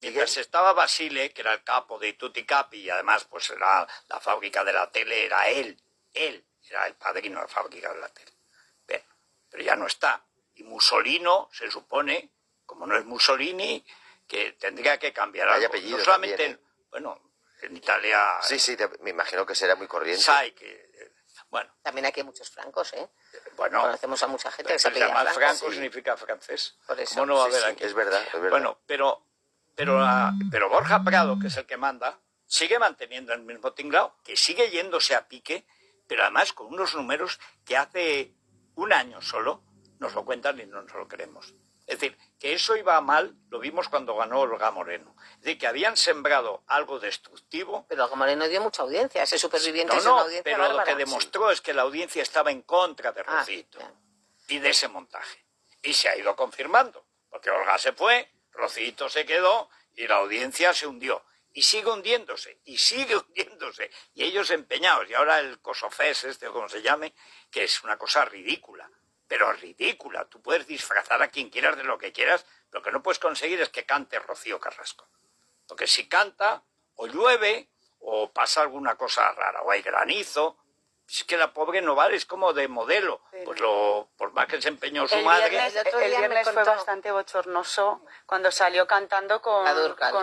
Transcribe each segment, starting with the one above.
Mientras estaba Basile, que era el capo de Tutti Capi, y además pues era la fábrica de la tele, era él era el padrino de la fábrica de la tele. Bien, pero ya no está. Y Mussolino, se supone, como no es Mussolini, que tendría que cambiar algo. Apellido no solamente, también, bueno, en Italia... Sí, me imagino que será muy corriente. Sai, bueno. También aquí hay muchos francos, ¿eh? Bueno, conocemos a mucha gente que se apellida Franco. Franco. Sí. Significa francés. Por eso. ¿Cómo no va a haber aquí? Es verdad. Bueno, pero Borja Prado, que es el que manda, sigue manteniendo el mismo tinglao, que sigue yéndose a pique, pero además con unos números que hace un año solo nos lo cuentan y no nos lo creemos. Es decir, que eso iba mal, lo vimos cuando ganó Olga Moreno. Es decir, que habían sembrado algo destructivo. Pero Olga Moreno dio mucha audiencia, ese Superviviente es No, una audiencia pero bárbara. lo que demostró es que la audiencia estaba en contra de Rocito ya. y de ese montaje. Y se ha ido confirmando, porque Olga se fue, Rocito se quedó y la audiencia se hundió. Y sigue hundiéndose, y sigue hundiéndose. Y ellos empeñados. Y ahora el Kosofés, o como se llame, que es una cosa ridícula. Pero ridícula. Tú puedes disfrazar a quien quieras de lo que quieras, lo que no puedes conseguir es que cante Rocío Carrasco. Porque si canta, o llueve, o pasa alguna cosa rara, o hay granizo. Es que la pobre no vale, es como de modelo. Pues por más que se empeñó su madre... El viernes fue bastante bochornoso cuando salió cantando con Durcal.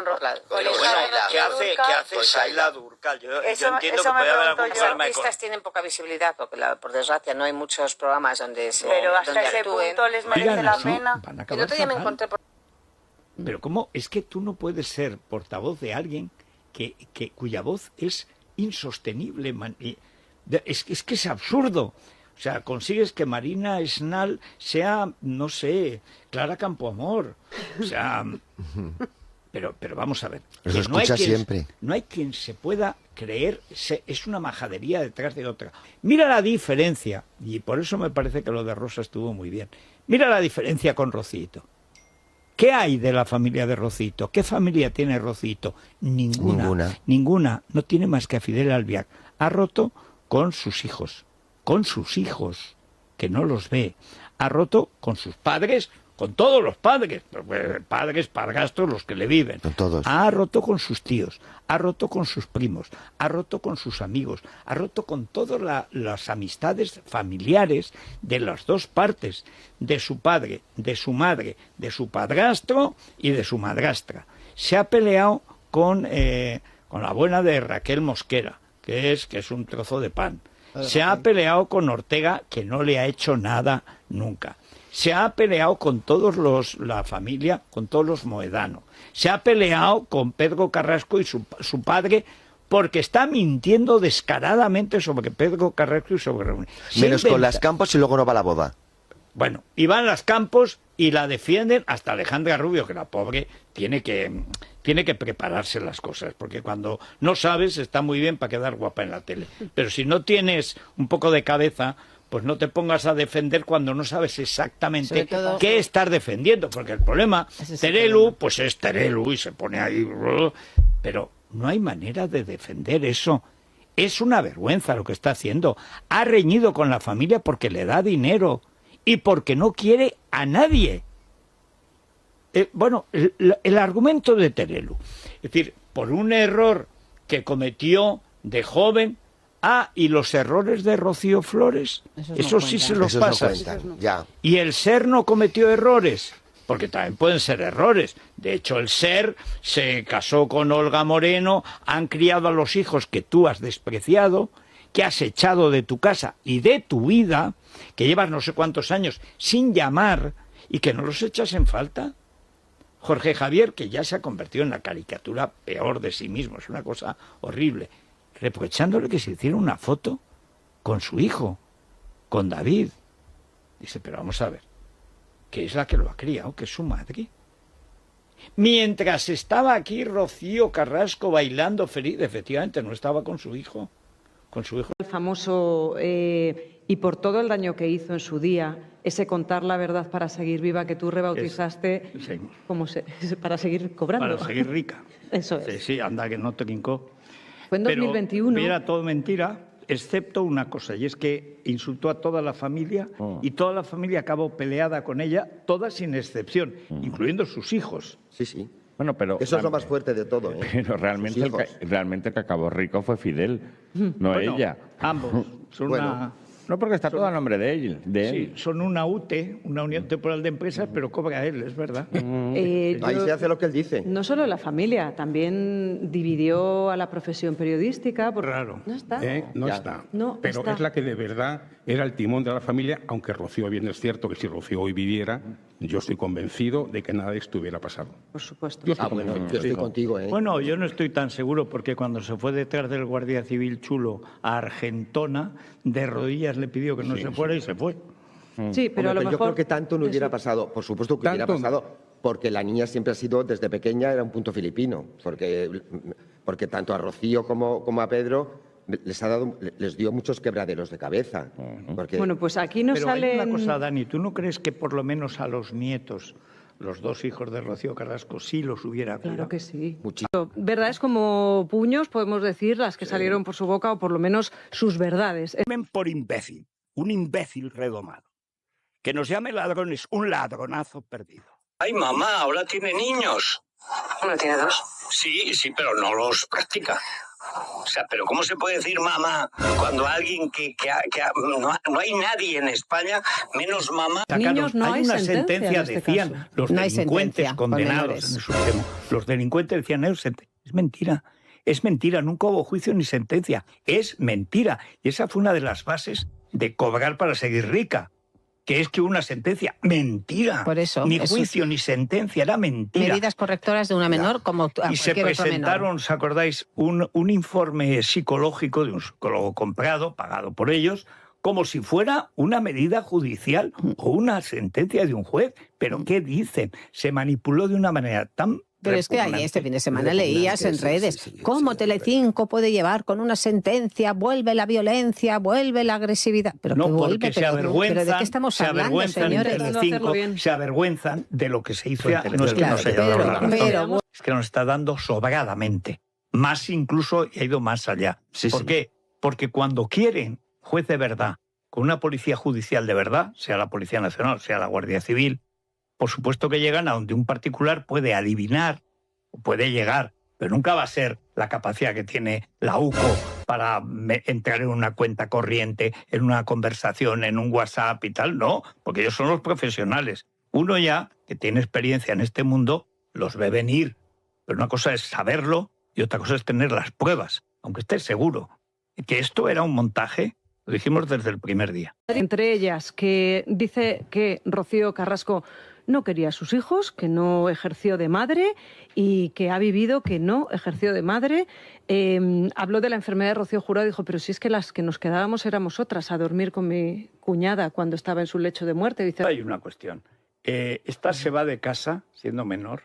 Pero bueno, ¿qué hace Saila Durcal? Yo entiendo que puede haber algún Los problema artistas tienen poca visibilidad, porque por desgracia no hay muchos programas donde se Pero hasta donde ese actúen. punto les merece la pena. El otro día me encontré... Pero ¿cómo? Es que tú no puedes ser portavoz de alguien cuya voz es insostenible. Es que es absurdo. O sea, consigues que Marina Esnal sea, no sé, Clara Campoamor. O sea, pero vamos a ver. Lo escucha siempre. No hay quien se pueda creer, es una majadería detrás de otra. Mira la diferencia, y por eso me parece que lo de Rosa estuvo muy bien. Mira la diferencia con Rocito. ¿Qué hay de la familia de Rocito? ¿Qué familia tiene Rocito? Ninguna. No tiene más que a Fidel Albiac. Ha roto con sus hijos, que no los ve. Ha roto con sus padres, con todos los padres, padres, padrastros, los que le viven. Con todos. Ha roto con sus tíos, ha roto con sus primos, ha roto con sus amigos, ha roto con todas las amistades familiares de las dos partes, de su padre, de su madre, de su padrastro y de su madrastra. Se ha peleado con la buena de Raquel Mosquera, que es un trozo de pan. Se ha peleado con Ortega, que no le ha hecho nada nunca. Se ha peleado con la familia, con todos los Moedano. Se ha peleado con Pedro Carrasco y su padre, porque está mintiendo descaradamente sobre Pedro Carrasco y sobre Reunión. Menos con las Campos y luego no va a la boda. Bueno, y van las Campos y la defienden hasta Alejandra Rubio, que la pobre tiene que prepararse las cosas, porque cuando no sabes está muy bien para quedar guapa en la tele. Pero si no tienes un poco de cabeza, pues no te pongas a defender cuando no sabes exactamente qué estás defendiendo, porque el problema, Terelu, pues es Terelu y se pone ahí, pero no hay manera de defender eso. Es una vergüenza lo que está haciendo. Ha reñido con la familia porque le da dinero y porque no quiere a nadie. El argumento de Terelu, es decir, por un error que cometió de joven, y los errores de Rocío Flores, eso sí se los pasa. Y el SER no cometió errores, porque también pueden ser errores. De hecho, el SER se casó con Olga Moreno, han criado a los hijos que tú has despreciado, que has echado de tu casa y de tu vida, que llevas no sé cuántos años sin llamar y que no los echas en falta. Jorge Javier, que ya se ha convertido en la caricatura peor de sí mismo, es una cosa horrible, reprochándole que se hiciera una foto con su hijo, con David. Dice, pero vamos a ver, que es la que lo ha criado, que es su madre. Mientras estaba aquí Rocío Carrasco bailando feliz, efectivamente no estaba con su hijo. El famoso, y por todo el daño que hizo en su día, ese contar la verdad para seguir viva que tú rebautizaste, para seguir cobrando. Para seguir rica. Eso es. Sí, anda que no trincó. Fue en 2021. Pero era todo mentira, excepto una cosa, y es que insultó a toda la familia y toda la familia acabó peleada con ella, todas sin excepción, incluyendo sus hijos. Sí. Bueno, pero eso es lo más fuerte de todo. Pero realmente el que acabó rico fue Fidel, no ella. Ambos. Son no, porque está todo a nombre de él. Sí, son una UTE, una Unión Temporal de Empresas, pero cobra él, es verdad. Ahí se hace lo que él dice. No solo la familia, también dividió a la profesión periodística. Raro. No está. No está. No pero está. es la que de verdad era el timón de la familia, aunque Rocío, bien es cierto que si Rocío hoy viviera, yo estoy convencido de que nada de esto hubiera pasado. Por supuesto. Yo estoy contigo. Bueno, yo no estoy tan seguro porque cuando se fue detrás del Guardia Civil chulo a Argentona, de rodillas le pidió que no se fuera y se fue. Sí, pero a lo mejor... Yo creo que tanto no hubiera pasado. Por supuesto que hubiera pasado, porque la niña siempre ha sido, desde pequeña, era un punto filipino. Porque tanto a Rocío como a Pedro les dio muchos quebraderos de cabeza. Bueno, pues aquí no sale... Hay una cosa, Dani, ¿tú no crees que por lo menos a los nietos, los dos hijos de Rocío Carrasco, sí los hubiera cuidado? Claro que sí. Verdades como puños, podemos decir, las que salieron por su boca, o por lo menos sus verdades. Por imbécil, un imbécil redomado. Que nos llame ladrones, un ladronazo perdido. Ay, mamá, ahora tiene niños. ¿Uno tiene dos? Sí, pero no los practica. O sea, pero ¿cómo se puede decir mamá cuando alguien no hay nadie en España menos mamá? Niños no hay una sentencia, en este decían caso. los No hay delincuentes sentencia condenados en el Supremo. Los delincuentes decían, es mentira. Es mentira, nunca hubo juicio ni sentencia. Es mentira. Y esa fue una de las bases de cobrar para seguir rica. Que es que una sentencia, mentira. Por eso, ni juicio ni sentencia, era mentira. Medidas correctoras de una menor como a Y se cualquier otra presentaron, menor. ¿os acordáis? Un informe psicológico de un psicólogo comprado, pagado por ellos, como si fuera una medida judicial o una sentencia de un juez. ¿Pero qué dicen? Se manipuló de una manera tan... Pero es que ahí este fin de semana leías en redes cómo Telecinco puede llevar con una sentencia, vuelve la violencia, vuelve la agresividad. Pero no, que vuelve, porque se avergüenzan, pero ¿de qué estamos hablando, señores? Se avergüenzan de lo que se hizo en Telecinco. No es que no se haya dado la razón. Es que nos está dando sobradamente. Más incluso, y ha ido más allá. ¿Por qué? Porque cuando quieren juez de verdad, con una policía judicial de verdad, sea la Policía Nacional, sea la Guardia Civil, por supuesto que llegan a donde un particular puede adivinar, puede llegar, pero nunca va a ser la capacidad que tiene la UCO para entrar en una cuenta corriente, en una conversación, en un WhatsApp y tal, no, porque ellos son los profesionales. Uno ya, que tiene experiencia en este mundo, los ve venir, pero una cosa es saberlo y otra cosa es tener las pruebas, aunque estés seguro. Que esto era un montaje, lo dijimos desde el primer día. Entre ellas, que dice que Rocío Carrasco no quería a sus hijos, que no ejerció de madre y que ha vivido que no ejerció de madre. Habló de la enfermedad de Rocío Jurado y dijo, pero si es que las que nos quedábamos éramos otras, a dormir con mi cuñada cuando estaba en su lecho de muerte. Dice... Hay una cuestión. Esta se va de casa, siendo menor,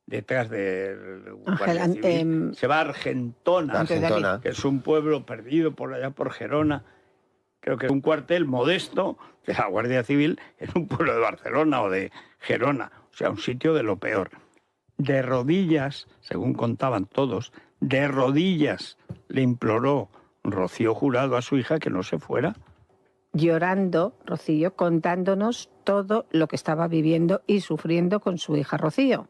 detrás del Guardia Civil. Se va a Argentona, que es un pueblo perdido por allá por Gerona. Creo que es un cuartel modesto de la Guardia Civil en un pueblo de Barcelona o de Gerona. O sea, un sitio de lo peor. De rodillas, según contaban todos, de rodillas le imploró Rocío Jurado a su hija que no se fuera. Llorando, Rocío, contándonos todo lo que estaba viviendo y sufriendo con su hija Rocío.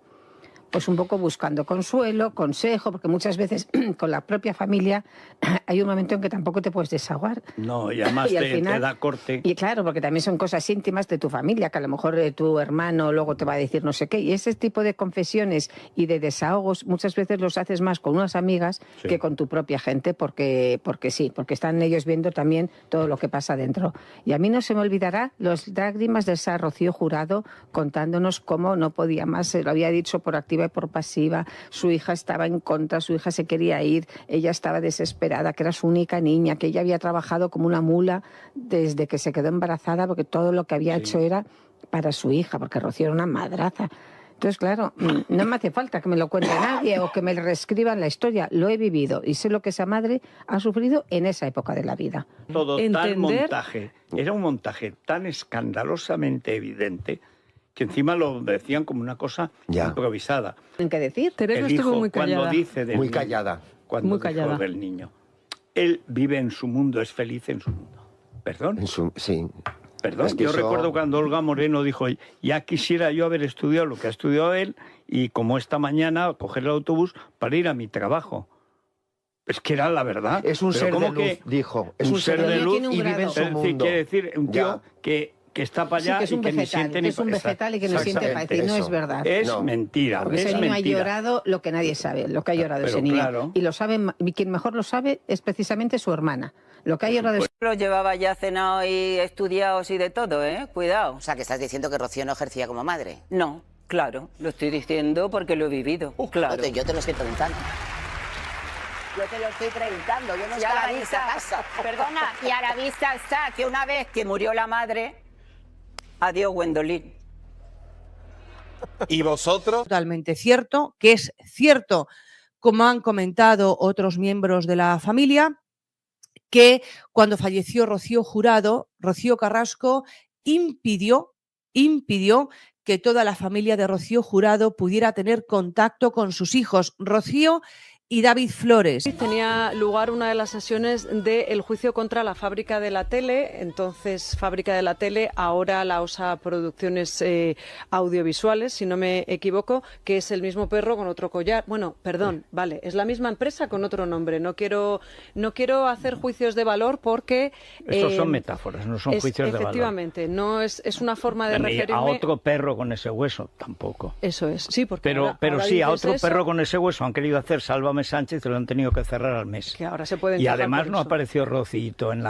Pues un poco buscando consuelo, consejo, porque muchas veces con la propia familia hay un momento en que tampoco te puedes desahogar. No, y además y te da corte. Y claro, porque también son cosas íntimas de tu familia, que a lo mejor tu hermano luego te va a decir no sé qué. Y ese tipo de confesiones y de desahogos muchas veces los haces más con unas amigas que con tu propia gente, porque están ellos viendo también todo lo que pasa dentro. Y a mí no se me olvidará las lágrimas de esa Rocío Jurado contándonos cómo no podía más, se lo había dicho por activa y por pasiva, su hija estaba en contra, su hija se quería ir, ella estaba desesperada, que era su única niña, que ella había trabajado como una mula desde que se quedó embarazada, porque todo lo que había hecho era para su hija, porque Rocío era una madraza. Entonces, claro, no me hace falta que me lo cuente nadie o que me reescriban la historia, lo he vivido y sé lo que esa madre ha sufrido en esa época de la vida. Todo tal montaje, era un montaje tan escandalosamente evidente que encima lo decían como una cosa improvisada. ¿En qué decir? Teresa estuvo muy callada. Cuando dice del muy niño, callada. Cuando muy dijo callada. del niño. Él vive en su mundo, es feliz en su mundo. ¿Perdón? Sí. Perdón, Es que yo eso- recuerdo cuando Olga Moreno dijo, ya quisiera yo haber estudiado lo que ha estudiado él y como esta mañana coger el autobús para ir a mi trabajo. Es que era la verdad. Es un Pero ser ¿cómo de luz, que dijo. Es un ser de luz tiene un y vive en grado. su Es decir, mundo. quiere decir un tío Ya. que está para Sí, allá que es y un que ni vegetal, siente que ni es un vegetal y que no siente para decir, no es eso. verdad. Es No. mentira, Porque es ese niño mentira. ha llorado lo que nadie sabe, lo que ha llorado Pero ese niño. claro. Y lo sabe, y quien mejor lo sabe es precisamente su hermana. Lo que ha llorado es Lo llevaba ya cenado y estudiados y de todo, ¿eh? Cuidado. O sea, que estás diciendo que Rocío no ejercía como madre. No, claro, lo estoy diciendo porque lo he vivido. Claro. Yo te lo estoy preguntando. Yo te lo estoy preguntando, yo no Y a la estaba en esa vista, casa. perdona, y a la vista está que una vez que murió la madre, adiós Gwendolyn. ¿Y vosotros? Totalmente cierto, que es cierto, como han comentado otros miembros de la familia, que cuando falleció Rocío Jurado, Rocío Carrasco impidió que toda la familia de Rocío Jurado pudiera tener contacto con sus hijos, Rocío y David Flores. Tenía lugar una de las sesiones del juicio contra la Fábrica de la Tele, entonces Fábrica de la Tele, ahora la OSA Producciones Audiovisuales, si no me equivoco, que es el mismo perro con otro collar. Bueno, perdón, vale, es la misma empresa con otro nombre. No quiero hacer juicios de valor porque... Estos son metáforas, no son juicios de valor. Efectivamente, no es una forma de Ni referirme... a otro perro con ese hueso, tampoco. Eso es, sí, porque Pero ahora sí, a dices otro eso, perro con ese hueso han querido hacer Sálvame Sánchez y lo han tenido que cerrar al mes. que ahora se pueden Y quejar además por no eso. apareció Rocito en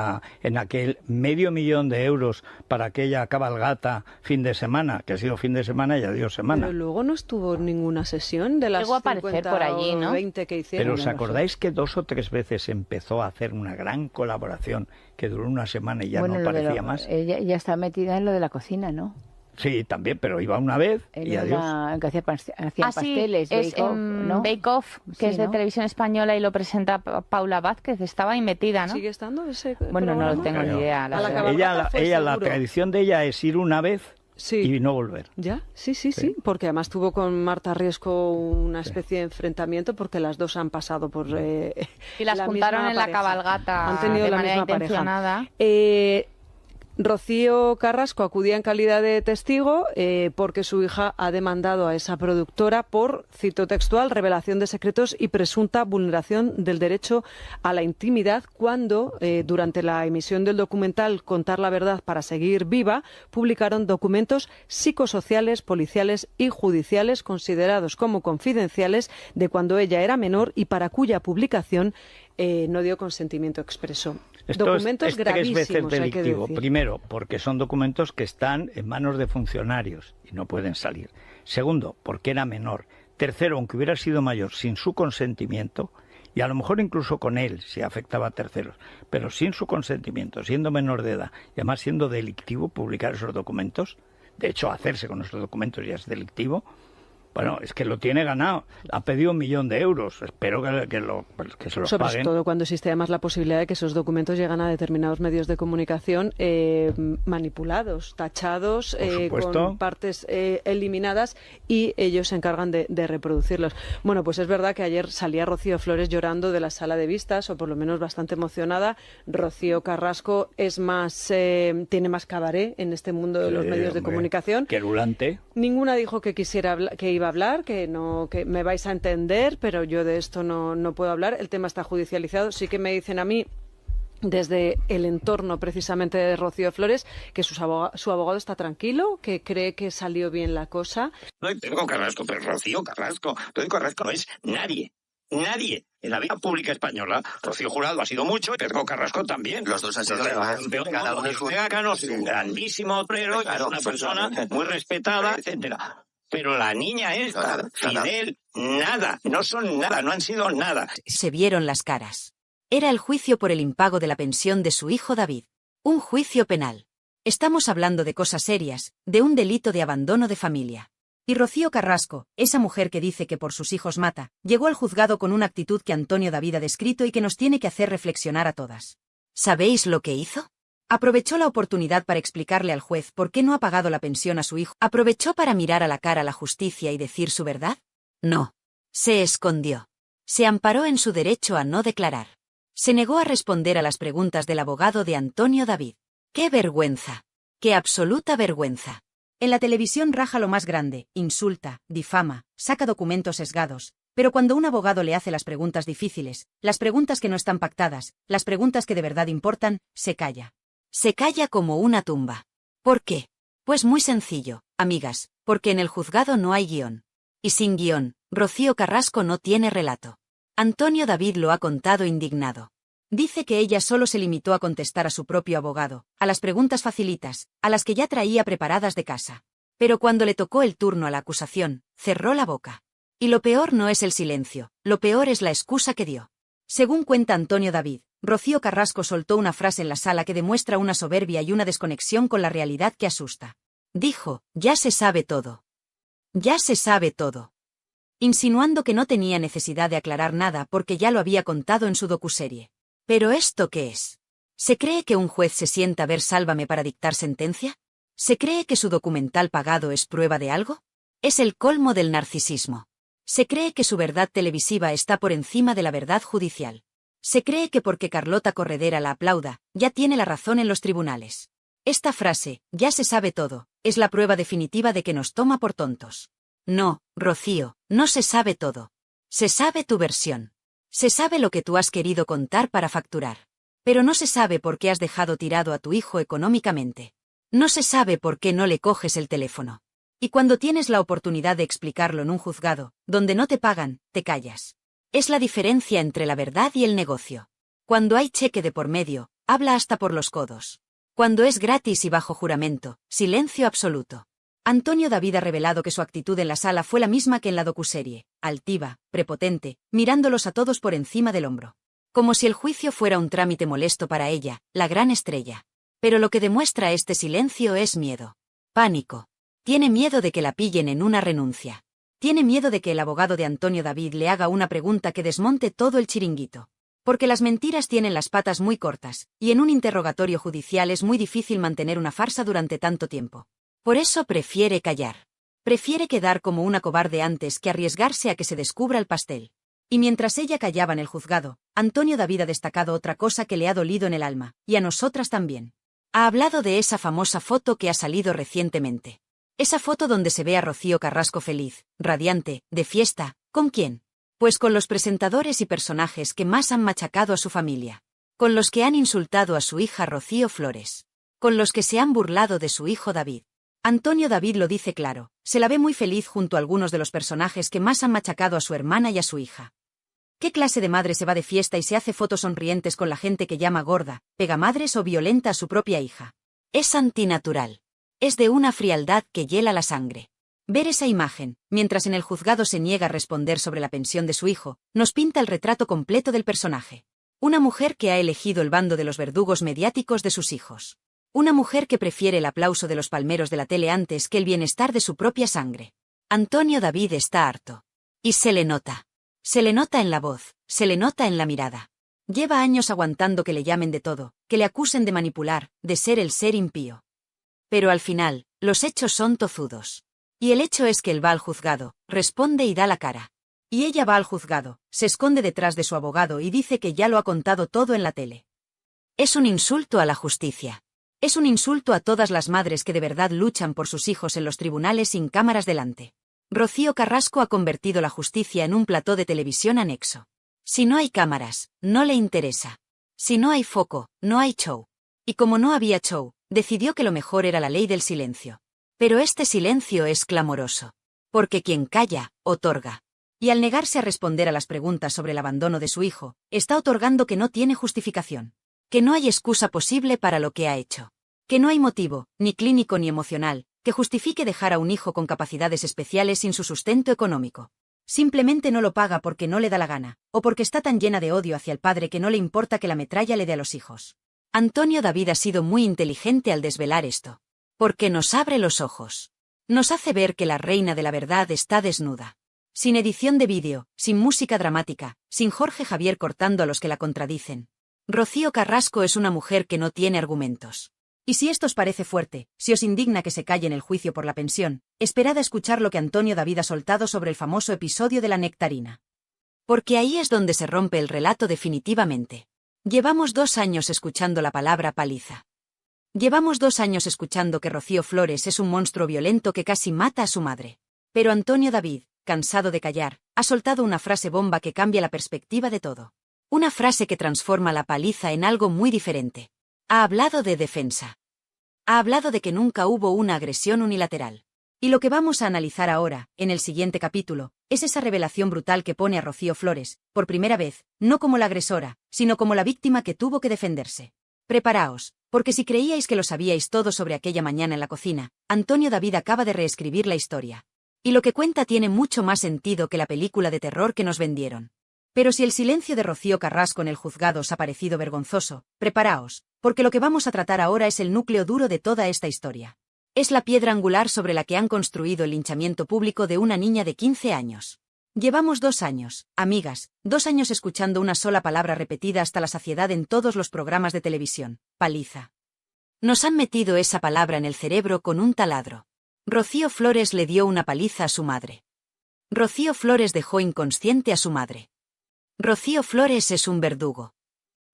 aquel $500,000 de euros para aquella cabalgata fin de semana, que ha sido fin de semana y adiós semana. Pero luego no estuvo en ninguna sesión de las Llegó a aparecer 50 por allí, ¿no? o 20 que hicieron. Pero ¿os no lo sé. acordáis que 2 o 3 veces empezó a hacer una gran colaboración que duró una semana y ya Bueno, no lo de aparecía más? Ella está metida en lo de la cocina, ¿no? Sí, también, pero iba una vez y Ella adiós. que hacía Sí, pasteles, es Bake Off, ¿no? Bake Off, que Sí, es de ¿no? Televisión Española y lo presenta Paula Vázquez. Estaba ahí metida, ¿no? ¿Sigue estando ese Bueno, no lo programa? tengo ni idea. la A la verdad. cabalgata fue La seguro. tradición de ella es ir una vez y no volver. ¿Ya? Sí, porque además tuvo con Marta Riesco una especie de enfrentamiento porque las dos han pasado por Y las la juntaron misma en la pareja. cabalgata Han tenido de la manera misma pareja. intencionada. Rocío Carrasco acudía en calidad de testigo porque su hija ha demandado a esa productora por, cito textual, revelación de secretos y presunta vulneración del derecho a la intimidad cuando, durante la emisión del documental Contar la verdad para seguir viva, publicaron documentos psicosociales, policiales y judiciales considerados como confidenciales de cuando ella era menor y para cuya publicación no dio consentimiento expreso. Documentos es 3 veces gravísimos, hay que delictivo. decir. Primero, porque son documentos que están en manos de funcionarios y no pueden salir. Segundo, porque era menor. Tercero, aunque hubiera sido mayor sin su consentimiento, y a lo mejor incluso con él, si afectaba a terceros, pero sin su consentimiento, siendo menor de edad y además siendo delictivo publicar esos documentos, de hecho hacerse con esos documentos ya es delictivo. Bueno, es que lo tiene ganado. Ha pedido €1.000.000. Espero que se los Sobre paguen. todo cuando existe además la posibilidad de que esos documentos llegan a determinados medios de comunicación manipulados, tachados, supuesto. con partes eliminadas y ellos se encargan de reproducirlos. Bueno, pues es verdad que ayer salía Rocío Flores llorando de la sala de vistas, o por lo menos bastante emocionada. Rocío Carrasco es más tiene más cabaret en este mundo de los medios de comunicación. Querulante. Ninguna dijo que que iba a hablar, que me vais a entender, pero yo de esto no puedo hablar. El tema está judicializado. Sí que me dicen a mí, desde el entorno precisamente de Rocío Flores, que su abogado está tranquilo, que cree que salió bien la cosa. No hay Pedro Carrasco, pero Rocío Carrasco. Pedro Carrasco no es nadie. Nadie. En la vida pública española, Rocío Jurado ha sido mucho y Pedro Carrasco también. Los dos han sido Campeón cada uno es un grandísimo obrero, es una persona muy respetada, etcétera. Pero la niña esta, Fidel, nada, no son nada, no han sido nada. Se vieron las caras. Era el juicio por el impago de la pensión de su hijo David. Un juicio penal. Estamos hablando de cosas serias, de un delito de abandono de familia. Y Rocío Carrasco, esa mujer que dice que por sus hijos mata, llegó al juzgado con una actitud que Antonio David ha descrito y que nos tiene que hacer reflexionar a todas. ¿Sabéis lo que hizo? Aprovechó la oportunidad para explicarle al juez por qué no ha pagado la pensión a su hijo. ¿Aprovechó para mirar a la cara a la justicia y decir su verdad? No. Se escondió. Se amparó en su derecho a no declarar. Se negó a responder a las preguntas del abogado de Antonio David. ¡Qué vergüenza! ¡Qué absoluta vergüenza! En la televisión raja lo más grande, insulta, difama, saca documentos sesgados, pero cuando un abogado le hace las preguntas difíciles, las preguntas que no están pactadas, las preguntas que de verdad importan, se calla. Se calla como una tumba. ¿Por qué? Pues muy sencillo, amigas, porque en el juzgado no hay guión. Y sin guión, Rocío Carrasco no tiene relato. Antonio David lo ha contado indignado. Dice que ella solo se limitó a contestar a su propio abogado, a las preguntas facilitas, a las que ya traía preparadas de casa. Pero cuando le tocó el turno a la acusación, cerró la boca. Y lo peor no es el silencio, lo peor es la excusa que dio. Según cuenta Antonio David, Rocío Carrasco soltó una frase en la sala que demuestra una soberbia y una desconexión con la realidad que asusta. Dijo, ya se sabe todo. Ya se sabe todo. Insinuando que no tenía necesidad de aclarar nada porque ya lo había contado en su docuserie. ¿Pero esto qué es? ¿Se cree que un juez se sienta a ver Sálvame para dictar sentencia? ¿Se cree que su documental pagado es prueba de algo? Es el colmo del narcisismo. Se cree que su verdad televisiva está por encima de la verdad judicial. Se cree que porque Carlota Corredera la aplauda, ya tiene la razón en los tribunales. Esta frase, ya se sabe todo, es la prueba definitiva de que nos toma por tontos. No, Rocío, no se sabe todo. Se sabe tu versión. Se sabe lo que tú has querido contar para facturar. Pero no se sabe por qué has dejado tirado a tu hijo económicamente. No se sabe por qué no le coges el teléfono. Y cuando tienes la oportunidad de explicarlo en un juzgado, donde no te pagan, te callas. Es la diferencia entre la verdad y el negocio. Cuando hay cheque de por medio, habla hasta por los codos. Cuando es gratis y bajo juramento, silencio absoluto. Antonio David ha revelado que su actitud en la sala fue la misma que en la docuserie, altiva, prepotente, mirándolos a todos por encima del hombro. Como si el juicio fuera un trámite molesto para ella, la gran estrella. Pero lo que demuestra este silencio es miedo. Pánico. Tiene miedo de que la pillen en una renuncia. Tiene miedo de que el abogado de Antonio David le haga una pregunta que desmonte todo el chiringuito. Porque las mentiras tienen las patas muy cortas, y en un interrogatorio judicial es muy difícil mantener una farsa durante tanto tiempo. Por eso prefiere callar. Prefiere quedar como una cobarde antes que arriesgarse a que se descubra el pastel. Y mientras ella callaba en el juzgado, Antonio David ha destacado otra cosa que le ha dolido en el alma, y a nosotras también. Ha hablado de esa famosa foto que ha salido recientemente. Esa foto donde se ve a Rocío Carrasco feliz, radiante, de fiesta. ¿Con quién? Pues con los presentadores y personajes que más han machacado a su familia. Con los que han insultado a su hija Rocío Flores. Con los que se han burlado de su hijo David. Antonio David lo dice claro, se la ve muy feliz junto a algunos de los personajes que más han machacado a su hermana y a su hija. ¿Qué clase de madre se va de fiesta y se hace fotos sonrientes con la gente que llama gorda, pegamadres o violenta a su propia hija? Es antinatural. Es de una frialdad que hiela la sangre. Ver esa imagen, mientras en el juzgado se niega a responder sobre la pensión de su hijo, nos pinta el retrato completo del personaje. Una mujer que ha elegido el bando de los verdugos mediáticos de sus hijos. Una mujer que prefiere el aplauso de los palmeros de la tele antes que el bienestar de su propia sangre. Antonio David está harto. Y se le nota. Se le nota en la voz, se le nota en la mirada. Lleva años aguantando que le llamen de todo, que le acusen de manipular, de ser el ser impío. Pero al final, los hechos son tozudos. Y el hecho es que él va al juzgado, responde y da la cara. Y ella va al juzgado, se esconde detrás de su abogado y dice que ya lo ha contado todo en la tele. Es un insulto a la justicia. Es un insulto a todas las madres que de verdad luchan por sus hijos en los tribunales sin cámaras delante. Rocío Carrasco ha convertido la justicia en un plató de televisión anexo. Si no hay cámaras, no le interesa. Si no hay foco, no hay show. Y como no había show, decidió que lo mejor era la ley del silencio. Pero este silencio es clamoroso. Porque quien calla, otorga. Y al negarse a responder a las preguntas sobre el abandono de su hijo, está otorgando que no tiene justificación. Que no hay excusa posible para lo que ha hecho. Que no hay motivo, ni clínico ni emocional, que justifique dejar a un hijo con capacidades especiales sin su sustento económico. Simplemente no lo paga porque no le da la gana, o porque está tan llena de odio hacia el padre que no le importa que la metralla le dé a los hijos. Antonio David ha sido muy inteligente al desvelar esto. Porque nos abre los ojos. Nos hace ver que la reina de la verdad está desnuda. Sin edición de vídeo, sin música dramática, sin Jorge Javier cortando a los que la contradicen. Rocío Carrasco es una mujer que no tiene argumentos. Y si esto os parece fuerte, si os indigna que se calle en el juicio por la pensión, esperad a escuchar lo que Antonio David ha soltado sobre el famoso episodio de la nectarina. Porque ahí es donde se rompe el relato definitivamente. Llevamos 2 años escuchando la palabra paliza. Llevamos 2 años escuchando que Rocío Flores es un monstruo violento que casi mata a su madre. Pero Antonio David, cansado de callar, ha soltado una frase bomba que cambia la perspectiva de todo. Una frase que transforma la paliza en algo muy diferente. Ha hablado de defensa. Ha hablado de que nunca hubo una agresión unilateral. Y lo que vamos a analizar ahora, en el siguiente capítulo, es esa revelación brutal que pone a Rocío Flores, por primera vez, no como la agresora, sino como la víctima que tuvo que defenderse. Preparaos, porque si creíais que lo sabíais todo sobre aquella mañana en la cocina, Antonio David acaba de reescribir la historia. Y lo que cuenta tiene mucho más sentido que la película de terror que nos vendieron. Pero si el silencio de Rocío Carrasco en el juzgado os ha parecido vergonzoso, preparaos, porque lo que vamos a tratar ahora es el núcleo duro de toda esta historia. Es la piedra angular sobre la que han construido el linchamiento público de una niña de 15 años. Llevamos 2 años, amigas, 2 años escuchando una sola palabra repetida hasta la saciedad en todos los programas de televisión: paliza. Nos han metido esa palabra en el cerebro con un taladro. Rocío Flores le dio una paliza a su madre. Rocío Flores dejó inconsciente a su madre. Rocío Flores es un verdugo.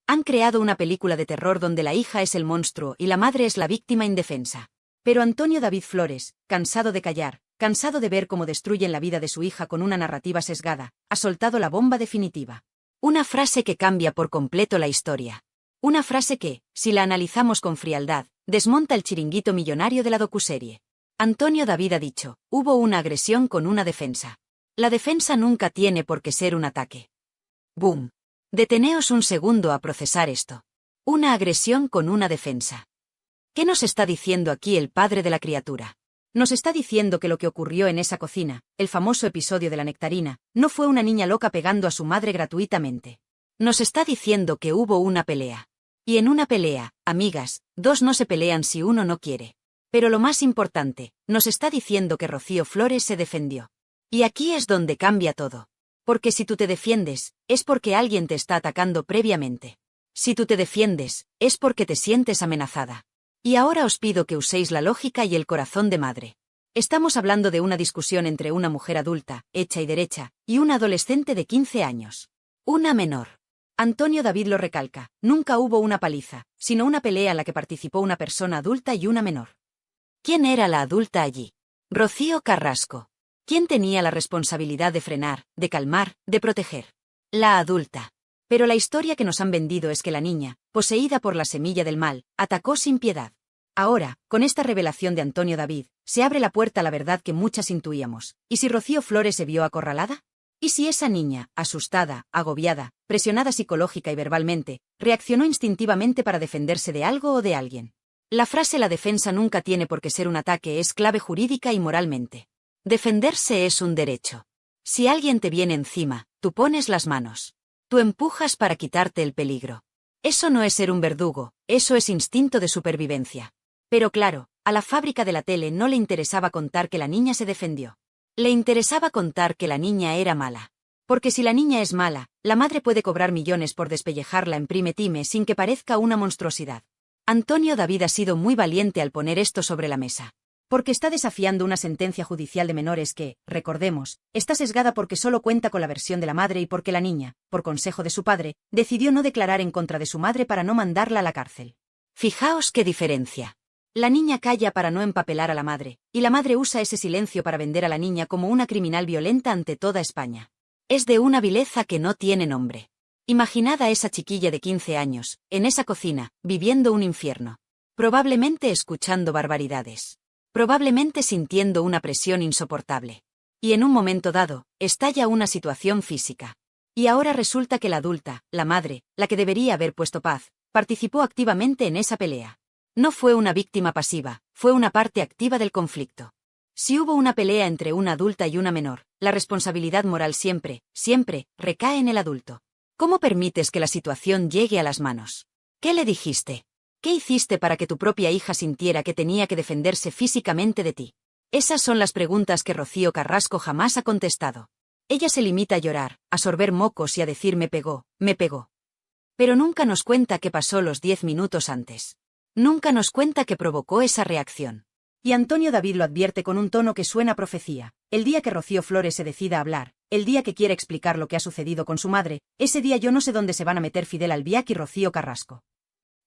Han creado una película de terror donde la hija es el monstruo y la madre es la víctima indefensa. Pero Antonio David Flores, cansado de callar, cansado de ver cómo destruyen la vida de su hija con una narrativa sesgada, ha soltado la bomba definitiva. Una frase que cambia por completo la historia. Una frase que, si la analizamos con frialdad, desmonta el chiringuito millonario de la docuserie. Antonio David ha dicho: hubo una agresión con una defensa. La defensa nunca tiene por qué ser un ataque. ¡Boom! Deteneos un segundo a procesar esto. Una agresión con una defensa. ¿Qué nos está diciendo aquí el padre de la criatura? Nos está diciendo que lo que ocurrió en esa cocina, el famoso episodio de la nectarina, no fue una niña loca pegando a su madre gratuitamente. Nos está diciendo que hubo una pelea. Y en una pelea, amigas, 2 no se pelean si uno no quiere. Pero lo más importante, nos está diciendo que Rocío Flores se defendió. Y aquí es donde cambia todo. Porque si tú te defiendes, es porque alguien te está atacando previamente. Si tú te defiendes, es porque te sientes amenazada. Y ahora os pido que uséis la lógica y el corazón de madre. Estamos hablando de una discusión entre una mujer adulta, hecha y derecha, y una adolescente de 15 años. Una menor. Antonio David lo recalca: nunca hubo una paliza, sino una pelea en la que participó una persona adulta y una menor. ¿Quién era la adulta allí? Rocío Carrasco. ¿Quién tenía la responsabilidad de frenar, de calmar, de proteger? La adulta. Pero la historia que nos han vendido es que la niña, poseída por la semilla del mal, atacó sin piedad. Ahora, con esta revelación de Antonio David, se abre la puerta a la verdad que muchas intuíamos. ¿Y si Rocío Flores se vio acorralada? ¿Y si esa niña, asustada, agobiada, presionada psicológica y verbalmente, reaccionó instintivamente para defenderse de algo o de alguien? La frase "la defensa nunca tiene por qué ser un ataque" es clave jurídica y moralmente. Defenderse es un derecho. Si alguien te viene encima, tú pones las manos. Tú empujas para quitarte el peligro. Eso no es ser un verdugo, eso es instinto de supervivencia. Pero claro, a la fábrica de la tele no le interesaba contar que la niña se defendió. Le interesaba contar que la niña era mala. Porque si la niña es mala, la madre puede cobrar millones por despellejarla en prime time sin que parezca una monstruosidad. Antonio David ha sido muy valiente al poner esto sobre la mesa. Porque está desafiando una sentencia judicial de menores que, recordemos, está sesgada porque solo cuenta con la versión de la madre y porque la niña, por consejo de su padre, decidió no declarar en contra de su madre para no mandarla a la cárcel. Fijaos qué diferencia. La niña calla para no empapelar a la madre, y la madre usa ese silencio para vender a la niña como una criminal violenta ante toda España. Es de una vileza que no tiene nombre. Imaginad a esa chiquilla de 15 años, en esa cocina, viviendo un infierno. Probablemente escuchando barbaridades. Probablemente sintiendo una presión insoportable. Y en un momento dado, estalla una situación física. Y ahora resulta que la adulta, la madre, la que debería haber puesto paz, participó activamente en esa pelea. No fue una víctima pasiva, fue una parte activa del conflicto. Si hubo una pelea entre una adulta y una menor, la responsabilidad moral siempre, siempre, recae en el adulto. ¿Cómo permites que la situación llegue a las manos? ¿Qué le dijiste? ¿Qué hiciste para que tu propia hija sintiera que tenía que defenderse físicamente de ti? Esas son las preguntas que Rocío Carrasco jamás ha contestado. Ella se limita a llorar, a sorber mocos y a decir me pegó. Pero nunca nos cuenta qué pasó los 10 minutos antes. Nunca nos cuenta qué provocó esa reacción. Y Antonio David lo advierte con un tono que suena a profecía. El día que Rocío Flores se decida a hablar, el día que quiera explicar lo que ha sucedido con su madre, ese día yo no sé dónde se van a meter Fidel Albiac y Rocío Carrasco.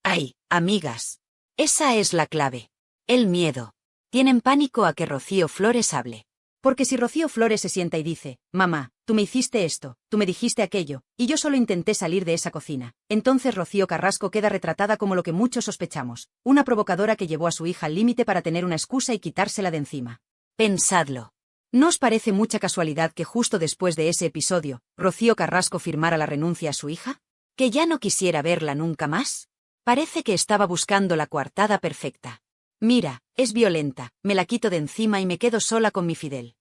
¡Ay, amigas! Esa es la clave. El miedo. Tienen pánico a que Rocío Flores hable. Porque si Rocío Flores se sienta y dice, mamá, tú me hiciste esto, tú me dijiste aquello, y yo solo intenté salir de esa cocina, entonces Rocío Carrasco queda retratada como lo que muchos sospechamos, una provocadora que llevó a su hija al límite para tener una excusa y quitársela de encima. Pensadlo. ¿No os parece mucha casualidad que justo después de ese episodio, Rocío Carrasco firmara la renuncia a su hija? ¿Que ya no quisiera verla nunca más? Parece que estaba buscando la coartada perfecta. Mira, es violenta, me la quito de encima y me quedo sola con mi Fidel.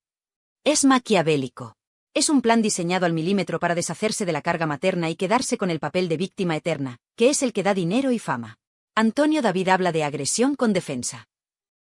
Es maquiavélico. Es un plan diseñado al milímetro para deshacerse de la carga materna y quedarse con el papel de víctima eterna, que es el que da dinero y fama. Antonio David habla de agresión con defensa.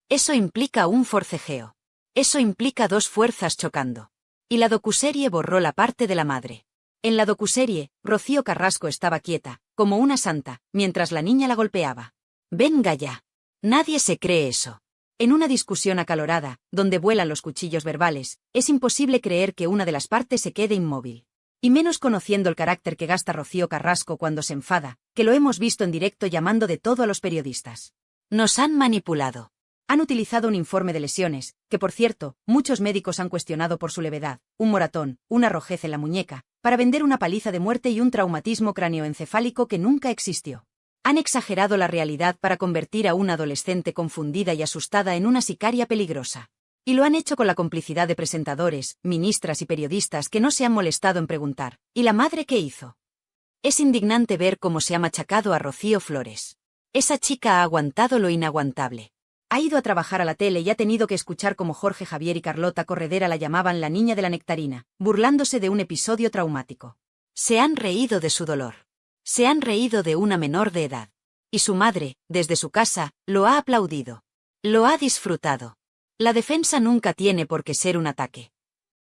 Eso implica un forcejeo. Eso implica dos fuerzas chocando. Y la docuserie borró la parte de la madre. En la docuserie, Rocío Carrasco estaba quieta, como una santa, mientras la niña la golpeaba. Venga ya. Nadie se cree eso. En una discusión acalorada, donde vuelan los cuchillos verbales, es imposible creer que una de las partes se quede inmóvil. Y menos conociendo el carácter que gasta Rocío Carrasco cuando se enfada, que lo hemos visto en directo llamando de todo a los periodistas. Nos han manipulado. Han utilizado un informe de lesiones, que por cierto, muchos médicos han cuestionado por su levedad, un moratón, una rojez en la muñeca, para vender una paliza de muerte y un traumatismo cráneoencefálico que nunca existió. Han exagerado la realidad para convertir a una adolescente confundida y asustada en una sicaria peligrosa. Y lo han hecho con la complicidad de presentadores, ministras y periodistas que no se han molestado en preguntar, ¿y la madre qué hizo? Es indignante ver cómo se ha machacado a Rocío Flores. Esa chica ha aguantado lo inaguantable. Ha ido a trabajar a la tele y ha tenido que escuchar cómo Jorge Javier y Carlota Corredera la llamaban la niña de la nectarina, burlándose de un episodio traumático. Se han reído de su dolor. Se han reído de una menor de edad. Y su madre, desde su casa, lo ha aplaudido. Lo ha disfrutado. La defensa nunca tiene por qué ser un ataque.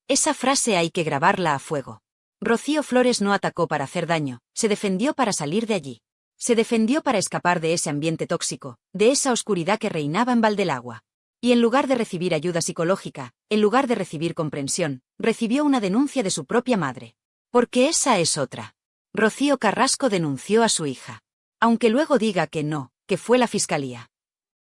Esa frase hay que grabarla a fuego. Rocío Flores no atacó para hacer daño, se defendió para salir de allí. Se defendió para escapar de ese ambiente tóxico, de esa oscuridad que reinaba en Valdelagua. Y en lugar de recibir ayuda psicológica, en lugar de recibir comprensión, recibió una denuncia de su propia madre. Porque esa es otra. Rocío Carrasco denunció a su hija. Aunque luego diga que no, que fue la fiscalía.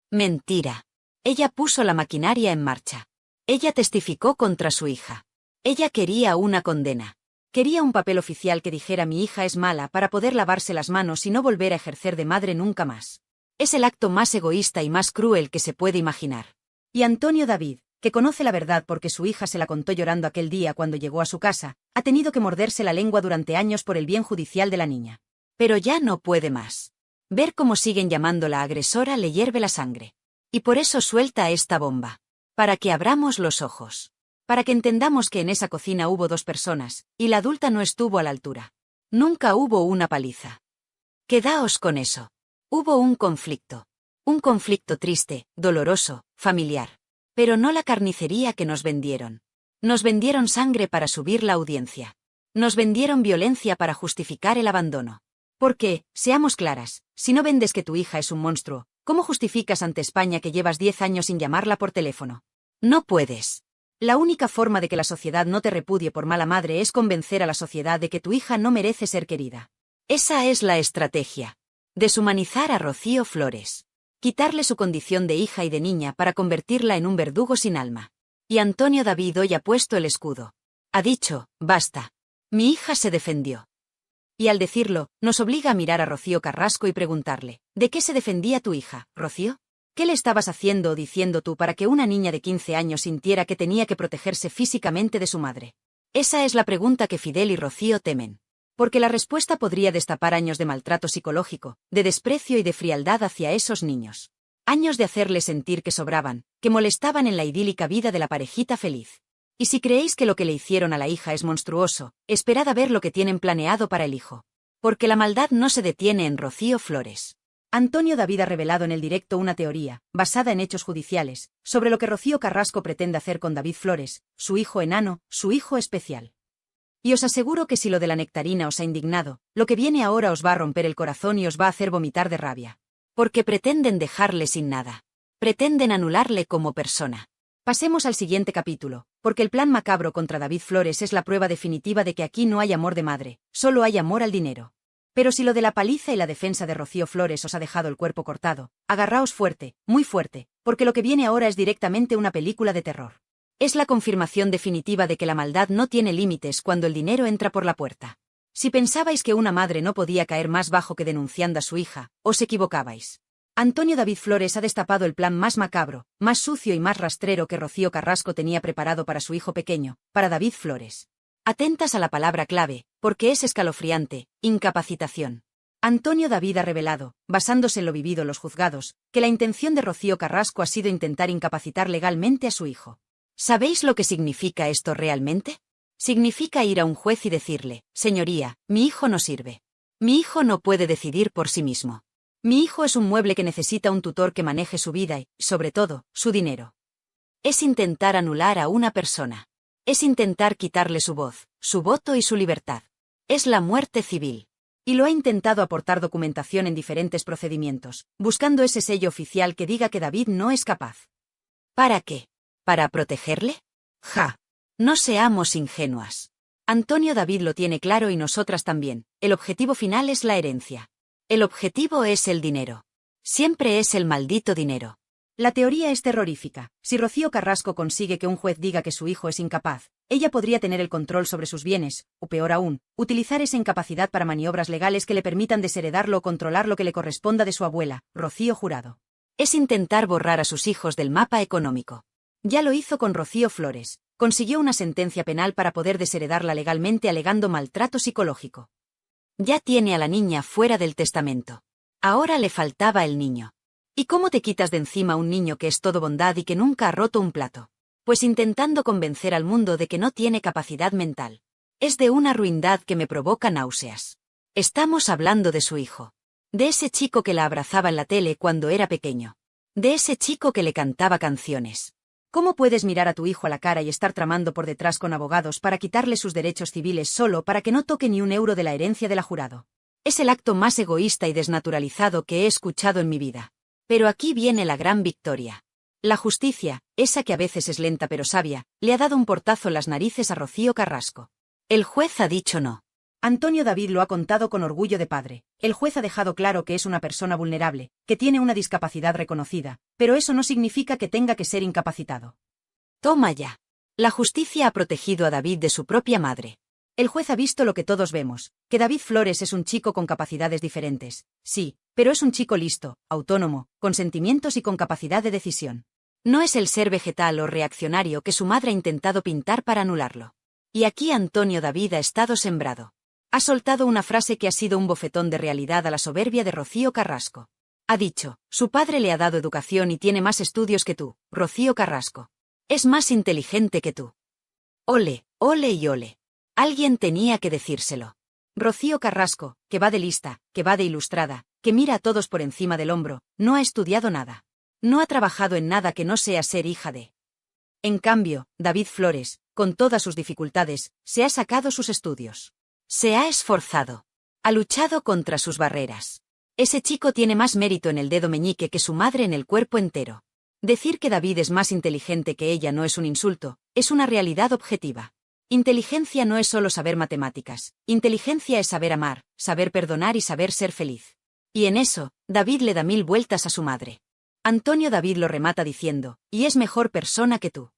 Mentira. Ella puso la maquinaria en marcha. Ella testificó contra su hija. Ella quería una condena. Quería un papel oficial que dijera mi hija es mala para poder lavarse las manos y no volver a ejercer de madre nunca más. Es el acto más egoísta y más cruel que se puede imaginar. Y Antonio David, que conoce la verdad porque su hija se la contó llorando aquel día cuando llegó a su casa, ha tenido que morderse la lengua durante años por el bien judicial de la niña. Pero ya no puede más. Ver cómo siguen llamándola agresora le hierve la sangre. Y por eso suelta esta bomba. Para que abramos los ojos. Para que entendamos que en esa cocina hubo dos personas, y la adulta no estuvo a la altura. Nunca hubo una paliza. Quedaos con eso. Hubo un conflicto. Un conflicto triste, doloroso, familiar. Pero no la carnicería que nos vendieron. Nos vendieron sangre para subir la audiencia. Nos vendieron violencia para justificar el abandono. Porque, seamos claras, si no vendes que tu hija es un monstruo, ¿cómo justificas ante España que llevas 10 años sin llamarla por teléfono? No puedes. La única forma de que la sociedad no te repudie por mala madre es convencer a la sociedad de que tu hija no merece ser querida. Esa es la estrategia. Deshumanizar a Rocío Flores. Quitarle su condición de hija y de niña para convertirla en un verdugo sin alma. Y Antonio David hoy ha puesto el escudo. Ha dicho, basta. Mi hija se defendió. Y al decirlo, nos obliga a mirar a Rocío Carrasco y preguntarle, ¿de qué se defendía tu hija, Rocío? ¿Qué le estabas haciendo o diciendo tú para que una niña de 15 años sintiera que tenía que protegerse físicamente de su madre? Esa es la pregunta que Fidel y Rocío temen. Porque la respuesta podría destapar años de maltrato psicológico, de desprecio y de frialdad hacia esos niños. Años de hacerles sentir que sobraban, que molestaban en la idílica vida de la parejita feliz. Y si creéis que lo que le hicieron a la hija es monstruoso, esperad a ver lo que tienen planeado para el hijo. Porque la maldad no se detiene en Rocío Flores. Antonio David ha revelado en el directo una teoría, basada en hechos judiciales, sobre lo que Rocío Carrasco pretende hacer con David Flores, su hijo enano, su hijo especial. Y os aseguro que si lo de la nectarina os ha indignado, lo que viene ahora os va a romper el corazón y os va a hacer vomitar de rabia. Porque pretenden dejarle sin nada. Pretenden anularle como persona. Pasemos al siguiente capítulo, porque el plan macabro contra David Flores es la prueba definitiva de que aquí no hay amor de madre, solo hay amor al dinero. Pero si lo de la paliza y la defensa de Rocío Flores os ha dejado el cuerpo cortado, agarraos fuerte, muy fuerte, porque lo que viene ahora es directamente una película de terror. Es la confirmación definitiva de que la maldad no tiene límites cuando el dinero entra por la puerta. Si pensabais que una madre no podía caer más bajo que denunciando a su hija, os equivocabais. Antonio David Flores ha destapado el plan más macabro, más sucio y más rastrero que Rocío Carrasco tenía preparado para su hijo pequeño, para David Flores. Atentas a la palabra clave, porque es escalofriante: incapacitación. Antonio David ha revelado, basándose en lo vivido en los juzgados, que la intención de Rocío Carrasco ha sido intentar incapacitar legalmente a su hijo. ¿Sabéis lo que significa esto realmente? Significa ir a un juez y decirle: señoría, mi hijo no sirve. Mi hijo no puede decidir por sí mismo. Mi hijo es un mueble que necesita un tutor que maneje su vida y, sobre todo, su dinero. Es intentar anular a una persona. Es intentar quitarle su voz, su voto y su libertad. Es la muerte civil. Y lo ha intentado aportar documentación en diferentes procedimientos, buscando ese sello oficial que diga que David no es capaz. ¿Para qué? ¿Para protegerle? ¡Ja! No seamos ingenuas. Antonio David lo tiene claro y nosotras también. El objetivo final es la herencia. El objetivo es el dinero. Siempre es el maldito dinero. La teoría es terrorífica. Si Rocío Carrasco consigue que un juez diga que su hijo es incapaz, ella podría tener el control sobre sus bienes, o peor aún, utilizar esa incapacidad para maniobras legales que le permitan desheredarlo o controlar lo que le corresponda de su abuela, Rocío Jurado. Es intentar borrar a sus hijos del mapa económico. Ya lo hizo con Rocío Flores. Consiguió una sentencia penal para poder desheredarla legalmente alegando maltrato psicológico. Ya tiene a la niña fuera del testamento. Ahora le faltaba el niño. ¿Y cómo te quitas de encima un niño que es todo bondad y que nunca ha roto un plato? Pues intentando convencer al mundo de que no tiene capacidad mental. Es de una ruindad que me provoca náuseas. Estamos hablando de su hijo. De ese chico que la abrazaba en la tele cuando era pequeño. De ese chico que le cantaba canciones. ¿Cómo puedes mirar a tu hijo a la cara y estar tramando por detrás con abogados para quitarle sus derechos civiles solo para que no toque ni un euro de la herencia de la Jurado? Es el acto más egoísta y desnaturalizado que he escuchado en mi vida. Pero aquí viene la gran victoria. La justicia, esa que a veces es lenta pero sabia, le ha dado un portazo en las narices a Rocío Carrasco. El juez ha dicho no. Antonio David lo ha contado con orgullo de padre. El juez ha dejado claro que es una persona vulnerable, que tiene una discapacidad reconocida, pero eso no significa que tenga que ser incapacitado. Toma ya. La justicia ha protegido a David de su propia madre. El juez ha visto lo que todos vemos, que David Flores es un chico con capacidades diferentes, sí, pero es un chico listo, autónomo, con sentimientos y con capacidad de decisión. No es el ser vegetal o reaccionario que su madre ha intentado pintar para anularlo. Y aquí Antonio David ha estado sembrado. Ha soltado una frase que ha sido un bofetón de realidad a la soberbia de Rocío Carrasco. Ha dicho: su padre le ha dado educación y tiene más estudios que tú, Rocío Carrasco. Es más inteligente que tú. Ole, ole y ole. Alguien tenía que decírselo. Rocío Carrasco, que va de lista, que va de ilustrada, que mira a todos por encima del hombro, no ha estudiado nada. No ha trabajado en nada que no sea ser hija de. En cambio, David Flores, con todas sus dificultades, se ha sacado sus estudios. Se ha esforzado. Ha luchado contra sus barreras. Ese chico tiene más mérito en el dedo meñique que su madre en el cuerpo entero. Decir que David es más inteligente que ella no es un insulto, es una realidad objetiva. Inteligencia no es solo saber matemáticas. Inteligencia es saber amar, saber perdonar y saber ser feliz. Y en eso, David le da 1000 vueltas a su madre. Antonio David lo remata diciendo: y es mejor persona que tú.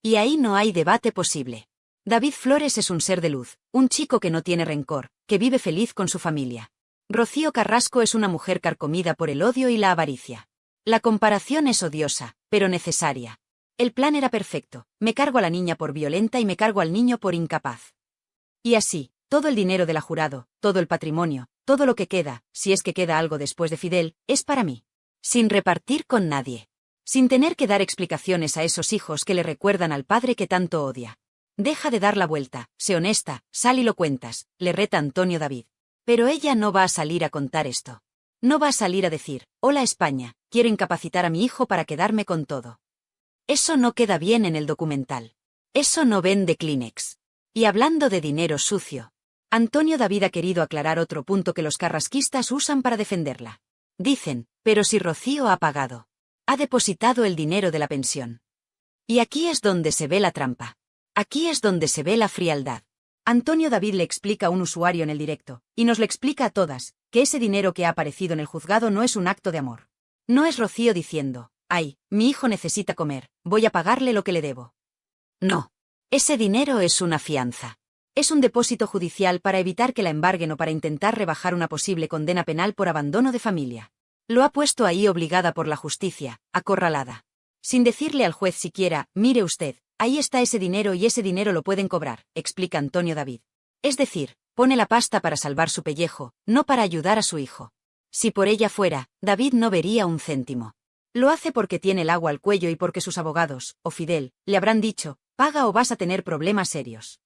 Y ahí no hay debate posible. David Flores es un ser de luz, un chico que no tiene rencor, que vive feliz con su familia. Rocío Carrasco es una mujer carcomida por el odio y la avaricia. La comparación es odiosa, pero necesaria. El plan era perfecto: me cargo a la niña por violenta y me cargo al niño por incapaz. Y así, todo el dinero de la Jurado, todo el patrimonio, todo lo que queda, si es que queda algo después de Fidel, es para mí. Sin repartir con nadie. Sin tener que dar explicaciones a esos hijos que le recuerdan al padre que tanto odia. Deja de dar la vuelta, sé honesta, sal y lo cuentas, le reta Antonio David. Pero ella no va a salir a contar esto. No va a salir a decir: hola España, quiero incapacitar a mi hijo para quedarme con todo. Eso no queda bien en el documental. Eso no vende Kleenex. Y hablando de dinero sucio, Antonio David ha querido aclarar otro punto que los carrasquistas usan para defenderla. Dicen: pero si Rocío ha pagado. Ha depositado el dinero de la pensión. Y aquí es donde se ve la trampa. Aquí es donde se ve la frialdad. Antonio David le explica a un usuario en el directo, y nos lo explica a todas, que ese dinero que ha aparecido en el juzgado no es un acto de amor. No es Rocío diciendo, ay, mi hijo necesita comer, voy a pagarle lo que le debo. No. Ese dinero es una fianza. Es un depósito judicial para evitar que la embarguen o para intentar rebajar una posible condena penal por abandono de familia. Lo ha puesto ahí obligada por la justicia, acorralada. Sin decirle al juez siquiera, mire usted, ahí está ese dinero y ese dinero lo pueden cobrar, explica Antonio David. Es decir, pone la pasta para salvar su pellejo, no para ayudar a su hijo. Si por ella fuera, David no vería un céntimo. Lo hace porque tiene el agua al cuello y porque sus abogados, o Fidel, le habrán dicho, paga o vas a tener problemas serios.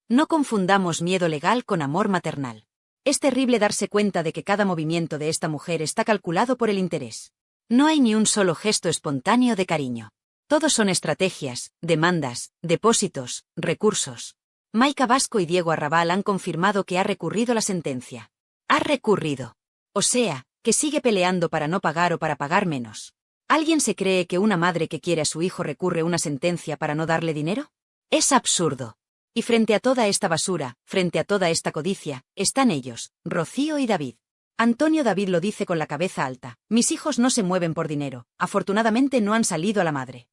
No confundamos miedo legal con amor maternal. Es terrible darse cuenta de que cada movimiento de esta mujer está calculado por el interés. No hay ni un solo gesto espontáneo de cariño. Todos son estrategias, demandas, depósitos, recursos. Maica Vasco y Diego Arrabal han confirmado que ha recurrido la sentencia. Ha recurrido. O sea, que sigue peleando para no pagar o para pagar menos. ¿Alguien se cree que una madre que quiere a su hijo recurre una sentencia para no darle dinero? Es absurdo. Y frente a toda esta basura, frente a toda esta codicia, están ellos, Rocío y David. Antonio David lo dice con la cabeza alta, mis hijos no se mueven por dinero, afortunadamente no han salido a la madre.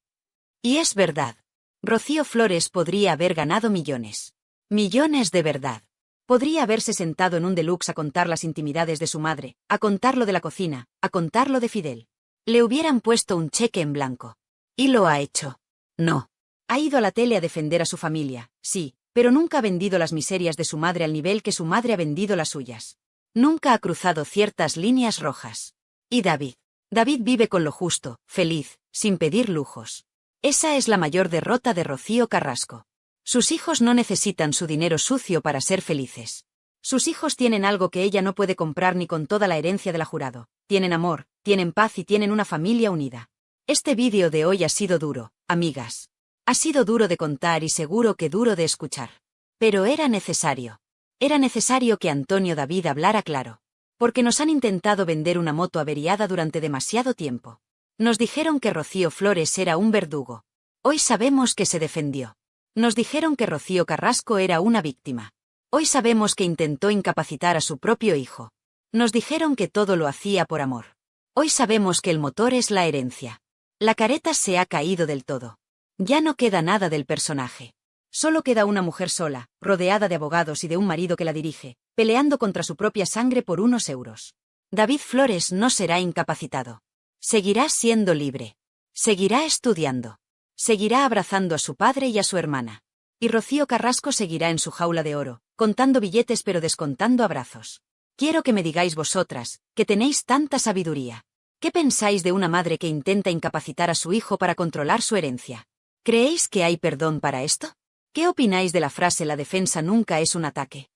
Y es verdad. Rocío Flores podría haber ganado millones. Millones de verdad. Podría haberse sentado en un deluxe a contar las intimidades de su madre, a contar lo de la cocina, a contar lo de Fidel. Le hubieran puesto un cheque en blanco. ¿Y lo ha hecho? No. Ha ido a la tele a defender a su familia, sí, pero nunca ha vendido las miserias de su madre al nivel que su madre ha vendido las suyas. Nunca ha cruzado ciertas líneas rojas. ¿Y David? David vive con lo justo, feliz, sin pedir lujos. Esa es la mayor derrota de Rocío Carrasco. Sus hijos no necesitan su dinero sucio para ser felices. Sus hijos tienen algo que ella no puede comprar ni con toda la herencia de la jurado. Tienen amor, tienen paz y tienen una familia unida. Este vídeo de hoy ha sido duro, amigas. Ha sido duro de contar y seguro que duro de escuchar. Pero era necesario. Era necesario que Antonio David hablara claro. Porque nos han intentado vender una moto averiada durante demasiado tiempo. Nos dijeron que Rocío Flores era un verdugo. Hoy sabemos que se defendió. Nos dijeron que Rocío Carrasco era una víctima. Hoy sabemos que intentó incapacitar a su propio hijo. Nos dijeron que todo lo hacía por amor. Hoy sabemos que el motor es la herencia. La careta se ha caído del todo. Ya no queda nada del personaje. Solo queda una mujer sola, rodeada de abogados y de un marido que la dirige, peleando contra su propia sangre por unos euros. David Flores no será incapacitado. Seguirá siendo libre. Seguirá estudiando. Seguirá abrazando a su padre y a su hermana. Y Rocío Carrasco seguirá en su jaula de oro, contando billetes pero descontando abrazos. Quiero que me digáis vosotras, que tenéis tanta sabiduría. ¿Qué pensáis de una madre que intenta incapacitar a su hijo para controlar su herencia? ¿Creéis que hay perdón para esto? ¿Qué opináis de la frase la defensa nunca es un ataque?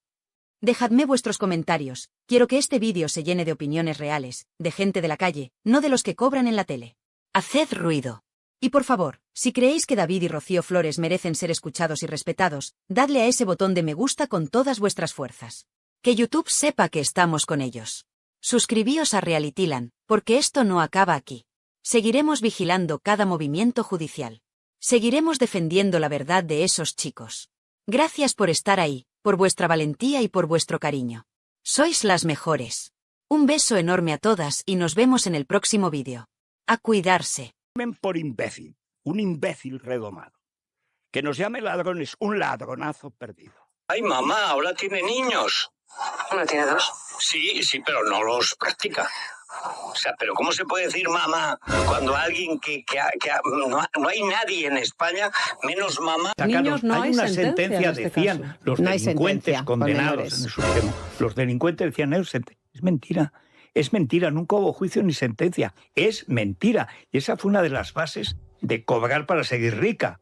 Dejadme vuestros comentarios, quiero que este vídeo se llene de opiniones reales, de gente de la calle, no de los que cobran en la tele. Haced ruido. Y por favor, si creéis que David y Rocío Flores merecen ser escuchados y respetados, dadle a ese botón de me gusta con todas vuestras fuerzas. Que YouTube sepa que estamos con ellos. Suscribíos a Realityland, porque esto no acaba aquí. Seguiremos vigilando cada movimiento judicial. Seguiremos defendiendo la verdad de esos chicos. Gracias por estar ahí, por vuestra valentía y por vuestro cariño. Sois las mejores. Un beso enorme a todas y nos vemos en el próximo vídeo. A cuidarse. Por imbécil, un imbécil redomado. Que nos llame ladrones, un ladronazo perdido. Ay, mamá, ahora tiene niños. ¿Ahora tiene dos? Sí, pero no los practica. O sea, pero ¿cómo se puede decir mamá cuando alguien no hay nadie en España menos mamá? Niños, no hay una sentencia, decían los delincuentes condenados en el Supremo. Los delincuentes decían, es mentira. Es mentira, nunca hubo juicio ni sentencia. Es mentira. Y esa fue una de las bases de cobrar para seguir rica.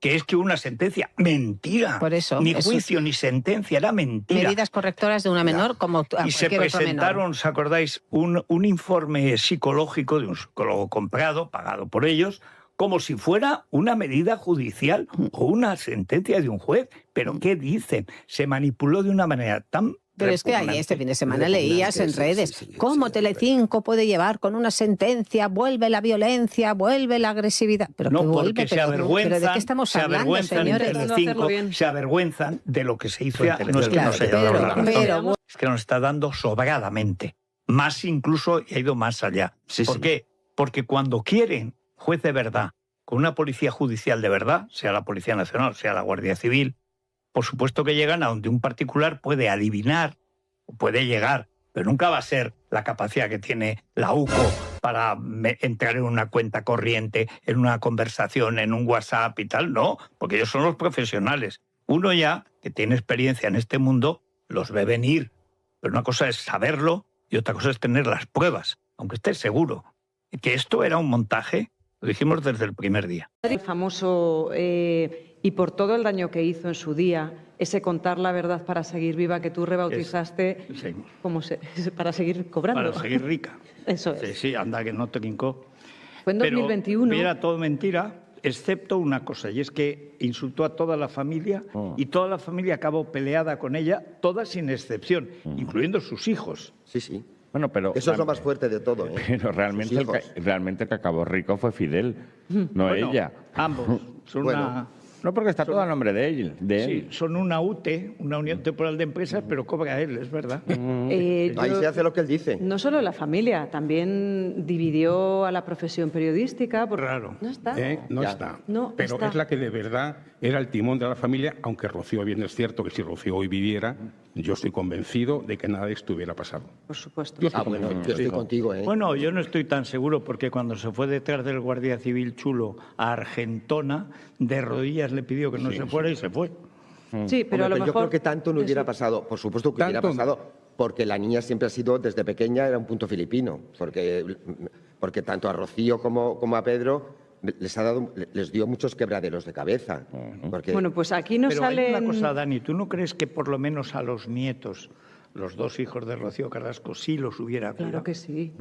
Que es que una sentencia, mentira. Por eso, ni juicio ni sentencia, era mentira. Medidas correctoras de una menor como a y se presentaron, ¿os acordáis? Un informe psicológico de un psicólogo comprado, pagado por ellos, como si fuera una medida judicial o una sentencia de un juez. ¿Pero qué dicen? Se manipuló de una manera tan Pero es que ahí este fin de semana leías en redes cómo Telecinco puede llevar con una sentencia, vuelve la violencia, vuelve la agresividad. Pero no, que vuelve, porque se pero avergüenzan, ¿de qué estamos hablando, señores? Se avergüenzan de lo que se hizo en Telecinco. No es que no se haya dado la razón, es que nos está dando sobradamente. Más incluso, y ha ido más allá. ¿Por qué? Porque cuando quieren juez de verdad, con una policía judicial de verdad, sea la Policía Nacional, sea la Guardia Civil, por supuesto que llegan a donde un particular puede adivinar, o puede llegar, pero nunca va a ser la capacidad que tiene la UCO para entrar en una cuenta corriente, en una conversación, en un WhatsApp y tal, no, porque ellos son los profesionales. Uno ya, que tiene experiencia en este mundo, los ve venir, pero una cosa es saberlo y otra cosa es tener las pruebas, aunque estés seguro. Que esto era un montaje, lo dijimos desde el primer día. El famoso, y por todo el daño que hizo en su día, ese contar la verdad para seguir viva que tú rebautizaste para seguir cobrando. Para seguir rica. Eso es. Sí, sí, anda que no trincó. Fue en 2021. Pero era todo mentira, excepto una cosa, y es que insultó a toda la familia y toda la familia acabó peleada con ella, todas sin excepción, incluyendo sus hijos. Sí, sí. Bueno, pero eso es lo más fuerte de todo. Pero realmente el que acabó rico fue Fidel, no ella. Ambos. Son no, porque está todo a nombre de él. Sí, son una UTE, una Unión Temporal de Empresas, pero cobra él, es verdad. Ahí se hace lo que él dice. No solo la familia, también dividió a la profesión periodística. Claro. No está. No está. No pero está. es la que de verdad era el timón de la familia, aunque Rocío bien es cierto que si Rocío hoy viviera, yo estoy convencido de que nada de esto hubiera pasado. Por supuesto. Yo estoy contigo. Bueno, yo no estoy tan seguro porque cuando se fue detrás del Guardia Civil chulo a Argentona, de rodillas le pidió que no se fuera y se fue. Sí, pero a lo mejor yo creo que tanto no hubiera pasado. Por supuesto que hubiera pasado, porque la niña siempre ha sido, desde pequeña, era un punto filipino. Porque tanto a Rocío como a Pedro les dio muchos quebraderos de cabeza. Bueno, pues aquí no Pero sale. hay una cosa, Dani, ¿tú no crees que por lo menos a los nietos, los dos hijos de Rocío Carrasco, sí los hubiera cuidado? Claro que sí.